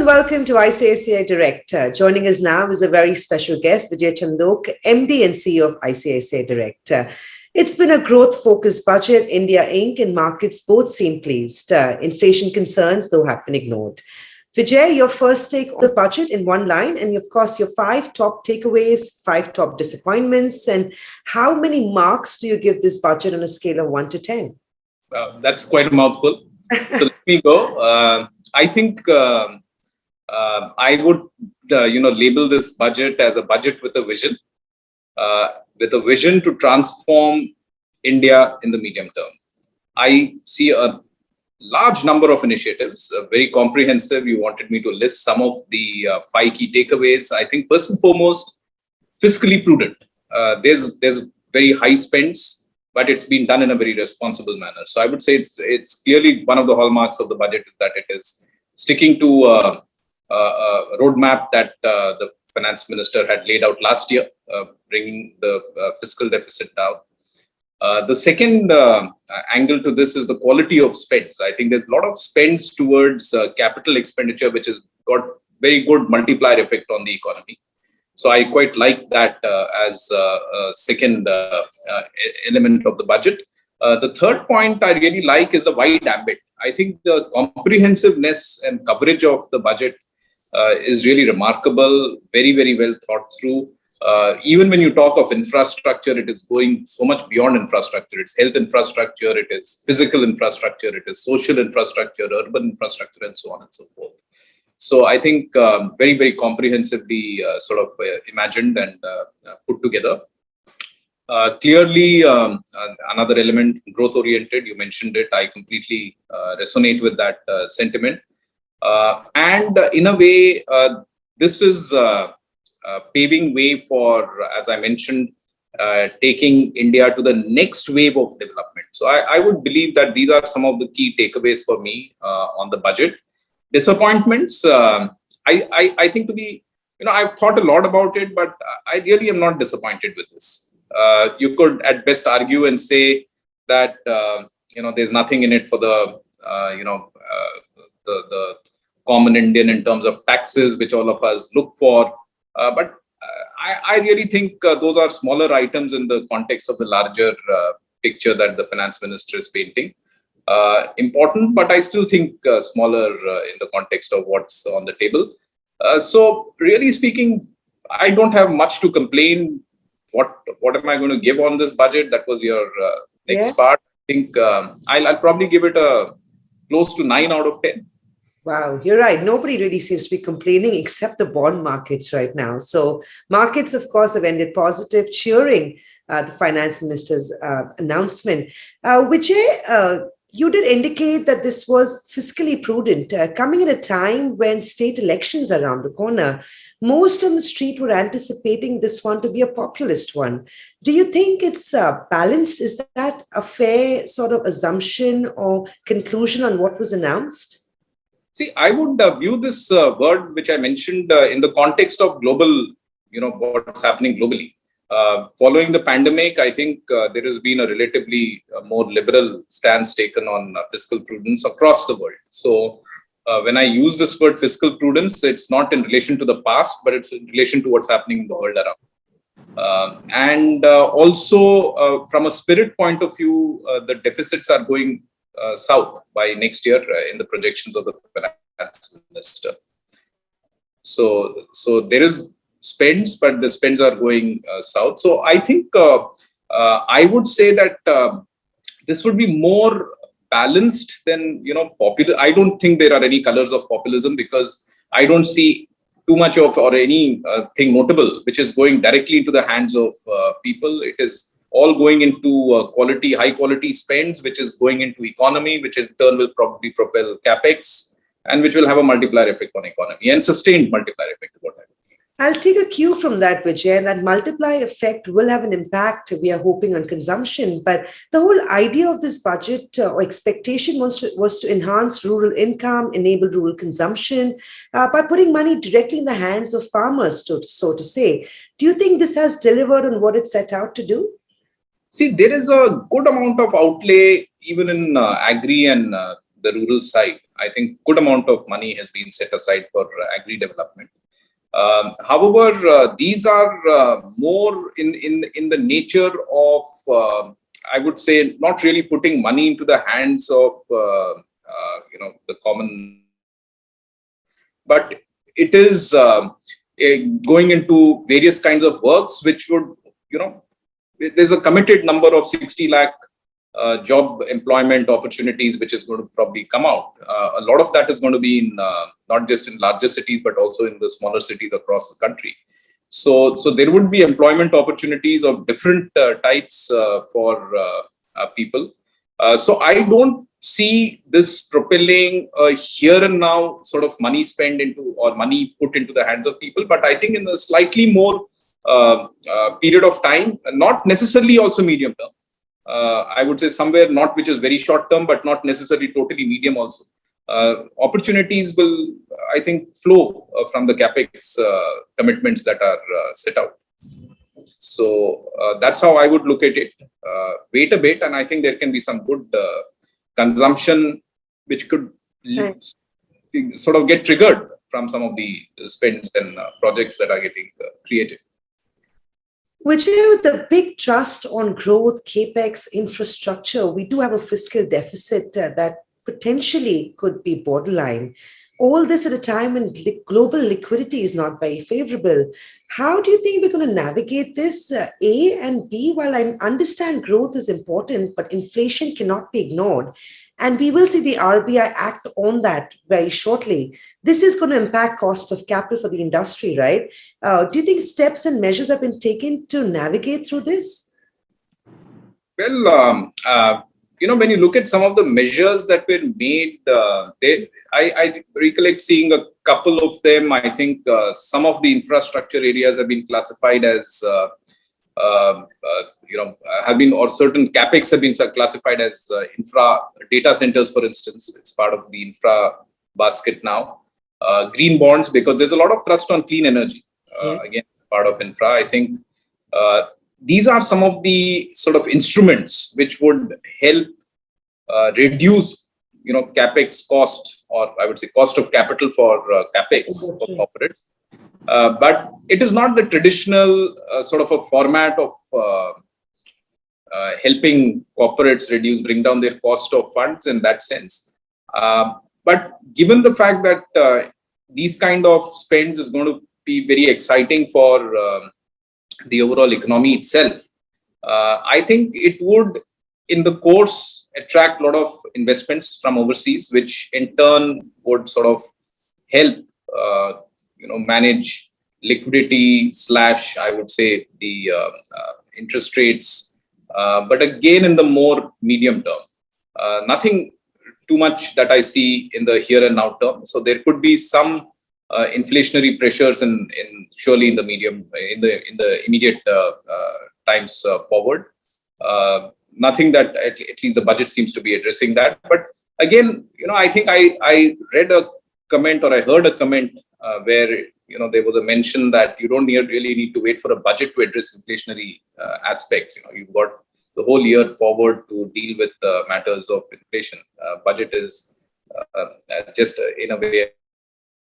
and welcome to ICICI Director. Joining us now is a very special guest, Vijay Chandok, MD and CEO of ICICI Director. It's been a growth-focused budget. India Inc. and markets both seem pleased. Inflation concerns, though, have been ignored. Vijay, your first take on the budget in one line, and of course, your 5 top takeaways, 5 top disappointments, and how many marks do you give this budget on a scale of 1 to 10? That's quite a mouthful. So let me go. I think I would, label this budget as a budget with a vision to transform India in the medium term. I see a large number of initiatives, very comprehensive. You wanted me to list some of the 5 key takeaways. I think first and foremost, fiscally prudent. There's very high spends, but it's been done in a very responsible manner. So I would say it's clearly one of the hallmarks of the budget is that it is sticking to a roadmap that the finance minister had laid out last year, bringing the fiscal deficit down. The second angle to this is the quality of spends. I think there's a lot of spends towards capital expenditure, which has got very good multiplier effect on the economy. So I quite like that as a second element of the budget. The third point I really like is the wide ambit. I think the comprehensiveness and coverage of the budget is really remarkable, very, very well thought through. Even when you talk of infrastructure, it is going so much beyond infrastructure. It's health infrastructure, it is physical infrastructure, it is social infrastructure, urban infrastructure, and so on and so forth. So I think very, very comprehensively imagined and put together. Clearly, another element, growth-oriented, you mentioned it, I completely resonate with that sentiment. And in a way, this is paving way for, as I mentioned, taking India to the next wave of development. So I would believe that these are some of the key takeaways for me on the budget. Disappointments, I think to be, I've thought a lot about it, but I really am not disappointed with this. You could at best argue and say that, there's nothing in it for the common Indian in terms of taxes, which all of us look for. But I really think those are smaller items in the context of the larger picture that the finance minister is painting. Important, but I still think smaller in the context of what's on the table. So really speaking, I don't have much to complain. What am I going to give on this budget? That was your next part. I think I'll probably give it a close to 9 out of 10. Wow, you're right. Nobody really seems to be complaining except the bond markets right now. So markets, of course, have ended positive, cheering the finance minister's announcement. Vijay, you did indicate that this was fiscally prudent, coming at a time when state elections are around the corner. Most on the street were anticipating this one to be a populist one. Do you think it's balanced? Is that a fair sort of assumption or conclusion on what was announced? See, I would view this word, which I mentioned in the context of global, what's happening globally. Following the pandemic, I think there has been a relatively more liberal stance taken on fiscal prudence across the world. So when I use this word fiscal prudence, it's not in relation to the past, but it's in relation to what's happening in the world around. And also from a spirit point of view, the deficits are going south by next year in the projections of the finance minister. So there is spends, but the spends are going south. So I think I would say that this would be more balanced than popular. I don't think there are any colors of populism because I don't see too much of or any thing notable which is going directly into the hands of people. It is all going into high quality spends, which is going into economy, which in turn will probably propel capex, and which will have a multiplier effect on economy and sustained multiplier effect. I'll take a cue from that, Vijay, and that multiplier effect will have an impact, we are hoping, on consumption. But the whole idea of this budget or expectation was to enhance rural income, enable rural consumption by putting money directly in the hands of farmers, so to say. Do you think this has delivered on what it set out to do? See, there is a good amount of outlay even in agri and the rural side. I think good amount of money has been set aside for agri development. However, these are more in the nature of, I would say, not really putting money into the hands of the common, but it is going into various kinds of works which would, there's a committed number of 60 lakh job employment opportunities which is going to probably come out. A lot of that is going to be in not just in larger cities but also in the smaller cities across the country. So there would be employment opportunities of different types for people. So I don't see this propelling here and now sort of money spent into or money put into the hands of people, but I think in a slightly more period of time, not necessarily also medium term. I would say somewhere not which is very short term, but not necessarily totally medium also. Opportunities will, I think, flow from the capex commitments that are set out. So that's how I would look at it. Wait a bit, and I think there can be some good consumption which could sort of get triggered from some of the spends and projects that are getting created. Vijay, with the big trust on growth, capex, infrastructure, we do have a fiscal deficit that potentially could be borderline. All this at a time when global liquidity is not very favorable. How do you think we're going to navigate this? A and B, while I understand growth is important, but inflation cannot be ignored. And we will see the RBI act on that very shortly. This is going to impact cost of capital for the industry, right? Do you think steps and measures have been taken to navigate through this? Well, when you look at some of the measures that were made, I recollect seeing a couple of them. I think some of the infrastructure areas have been classified as, have been, or certain capex have been classified as infra data centers, for instance. It's part of the infra basket now. Green bonds, because there's a lot of trust on clean energy. Again, part of infra. I think these are some of the sort of instruments which would help reduce, capex cost, or I would say cost of capital for capex for corporates. But it is not the traditional sort of a format of helping corporates bring down their cost of funds in that sense. But given the fact that these kind of spends is going to be very exciting for the overall economy itself, I think it would, in the course, attract a lot of investments from overseas, which in turn would sort of help, manage liquidity / I would say the interest rates. But again, in the more medium term, nothing too much that I see in the here and now term. So there could be some inflationary pressures in surely in the in the immediate times forward. Nothing that at least the budget seems to be addressing that. But again, I think I read a comment, or I heard a comment where there was a mention that you don't really need to wait for a budget to address inflationary aspects. You've got the whole year forward to deal with matters of inflation. Budget is just in a way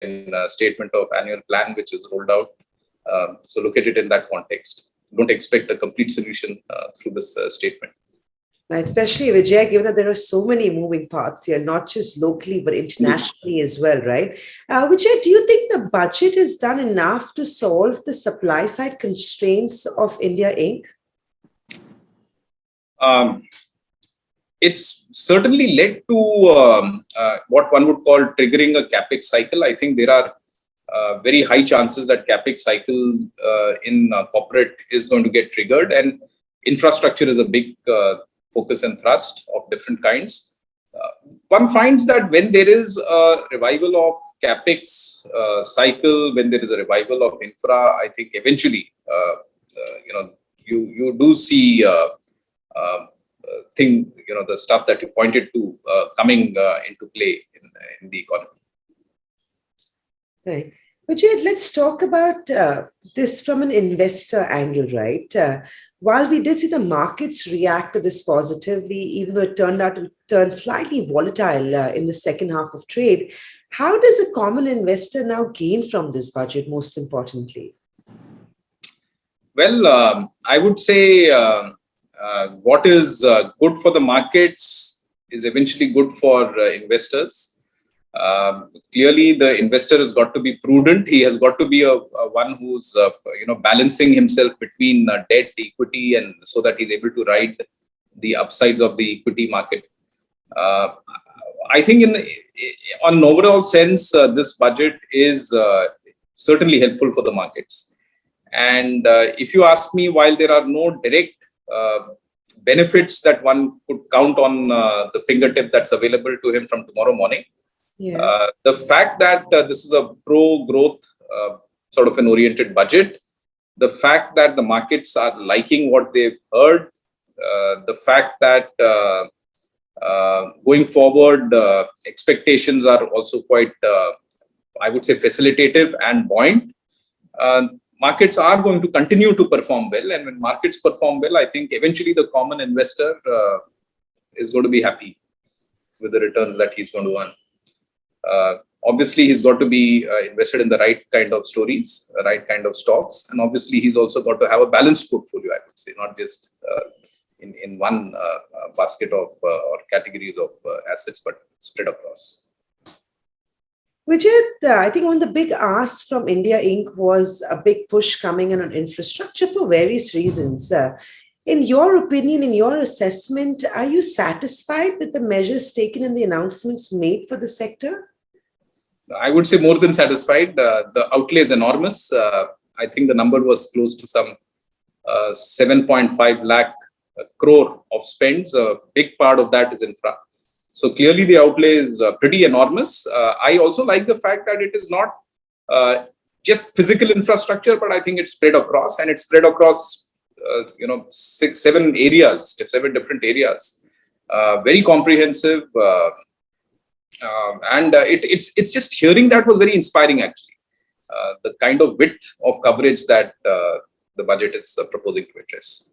a statement of annual plan which is rolled out. So look at it in that context. Don't expect a complete solution through this statement. Especially, Vijay, given that there are so many moving parts here, not just locally, but internationally as well, right? Vijay, do you think the budget has done enough to solve the supply side constraints of India Inc.? It's certainly led to what one would call triggering a capex cycle. I think there are very high chances that capex cycle in corporate is going to get triggered, and infrastructure is a big focus and thrust of different kinds. One finds that when there is a revival of capex cycle, when there is a revival of infra, I think eventually, you do see the stuff that you pointed to coming into play in the economy. Right. Vijay, let's talk about this from an investor angle, right? While we did see the markets react to this positively, even though it turned out to turn slightly volatile in the second half of trade, how does a common investor now gain from this budget, most importantly? Well, I would say what is good for the markets is eventually good for investors. Clearly, the investor has got to be prudent. He has got to be a one who's balancing himself between debt, equity, and so that he's able to ride the upsides of the equity market. Uh, I think, on an overall sense, this budget is certainly helpful for the markets. And if you ask me, while there are no direct benefits that one could count on the fingertip that's available to him from tomorrow morning, the fact that this is a pro-growth sort of an oriented budget, the fact that the markets are liking what they've heard, the fact that going forward, expectations are also quite, I would say, facilitative and buoyant. Markets are going to continue to perform well. And when markets perform well, I think eventually the common investor is going to be happy with the returns that he's going to earn. Obviously, he's got to be invested in the right kind of stories, the right kind of stocks. And obviously, he's also got to have a balanced portfolio, I would say, not just in one basket of or categories of assets, but spread across. Vijay, I think one of the big asks from India Inc. was a big push coming in on infrastructure for various reasons. In your opinion, in your assessment, are you satisfied with the measures taken and the announcements made for the sector? I would say more than satisfied. The outlay is enormous. I think the number was close to some 7.5 lakh crore of spends. A big part of that is infra. So clearly the outlay is pretty enormous. I also like the fact that it is not just physical infrastructure, but I think it's spread across, and it's spread across 7 areas, 7 different areas. Very comprehensive. And it's just hearing that was very inspiring, actually. The kind of width of coverage that the budget is proposing to address.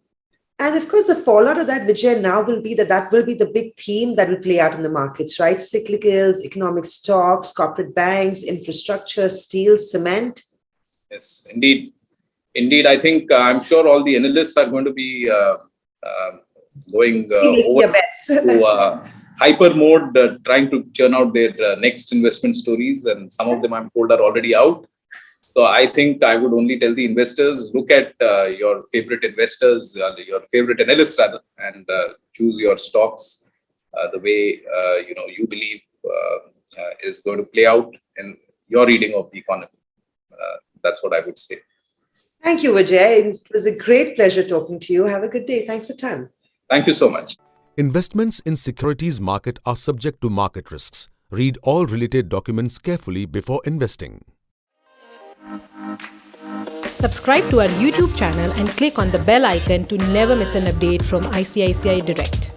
And of course, the fallout of that, Vijay, now will be that will be the big theme that will play out in the markets, right? Cyclicals, economic stocks, corporate banks, infrastructure, steel, cement. Yes, indeed. Indeed, I think I'm sure all the analysts are going to be going over to hyper mode, trying to churn out their next investment stories. And some of them, I'm told, are already out. So I think I would only tell the investors, look at your favorite investors, your favorite analysts rather, and choose your stocks the way you believe is going to play out in your reading of the economy. That's what I would say. Thank you, Vijay. It was a great pleasure talking to you. Have a good day. Thanks for time. Thank you so much. Investments in securities market are subject to market risks. Read all related documents carefully before investing. Subscribe to our YouTube channel and click on the bell icon to never miss an update from ICICI Direct.